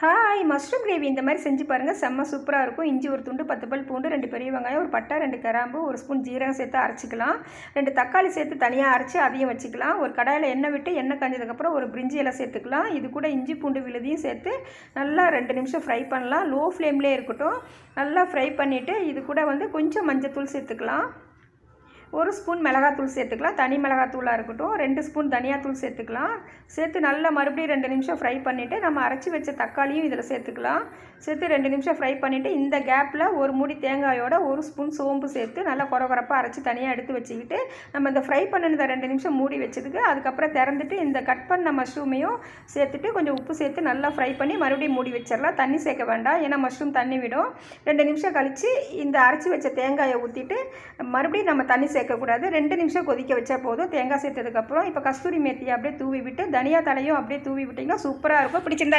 Hi mushroom gravy இந்த மாதிரி செஞ்சு பாருங்கள், செம்ம சூப்பராக இருக்கும். இஞ்சி ஒரு துண்டு, 10 பல் பூண்டு, 2 பெரிய வெங்காயம், ஒரு பட்டை, 2 கிராம்பு, ஒரு ஸ்பூன் ஜீரகம் சேர்த்து அரைச்சிக்கலாம். 2 தக்காளி சேர்த்து தனியாக அரைச்சி அதையும் வச்சுக்கலாம். ஒரு கடாயில் எண்ணெய் விட்டு எண்ணெய் காஞ்சதுக்கப்புறம் ஒரு பிரிஞ்சி இலை சேர்த்துக்கலாம். இது கூட இஞ்சி பூண்டு விழுதியும் சேர்த்து நல்லா 2 நிமிஷம் ஃப்ரை பண்ணலாம். லோ ஃப்ளேம்லேயே இருக்கட்டும். நல்லா ஃப்ரை பண்ணிவிட்டு இது கூட கொஞ்சம் மஞ்சத்தூள் சேர்த்துக்கலாம். 1 ஸ்பூன் மிளகாத்தூள் சேர்த்துக்கலாம். தனி மிளகாத்தூளாக இருக்கட்டும். 2 ஸ்பூன் தனியாத்தூள் சேர்த்துக்கலாம். சேர்த்து நல்லா மறுபடியும் 2 நிமிஷம் ஃப்ரை பண்ணிவிட்டு நம்ம அரைச்சி வச்ச தக்காளியும் இதில் சேர்த்துக்கலாம். சேர்த்து 2 நிமிஷம் ஃப்ரை பண்ணிவிட்டு இந்த கேப்பில் ஒரு மூடி தேங்காயோட 1 ஸ்பூன் சோம்பு சேர்த்து நல்லா குறப்பாக அரைச்சி தனியாக எடுத்து வச்சுக்கிட்டு நம்ம இந்த ஃப்ரை பண்ணினதை 2 நிமிஷம் மூடி வச்சதுக்கு அதுக்கப்புறம் திறந்துட்டு இந்த கட் பண்ண மஷ்ரூமையும் சேர்த்துட்டு கொஞ்சம் உப்பு சேர்த்து நல்லா ஃப்ரை பண்ணி மறுபடியும் மூடி வச்சிடலாம். தண்ணி சேர்க்க வேண்டாம், ஏன்னா மஷ்ரூம் தண்ணி விடும். 2 நிமிஷம் கழித்து இந்த அரைச்சி வச்ச தேங்காயை ஊற்றிட்டு மறுபடியும் நம்ம தண்ணி சேர்க்கக்கூடாது. 2 நிமிஷம் கொதிக்க வச்சா போதும். தேங்காய் சேர்த்ததுக்கப்புறம் இப்போ கஸ்தூரி மேத்தியை அப்படியே தூவி விட்டு தனியா தலையும் அப்படியே தூவி விட்டிங்கன்னா சூப்பராக இருக்கும். பிடிச்சிருந்தா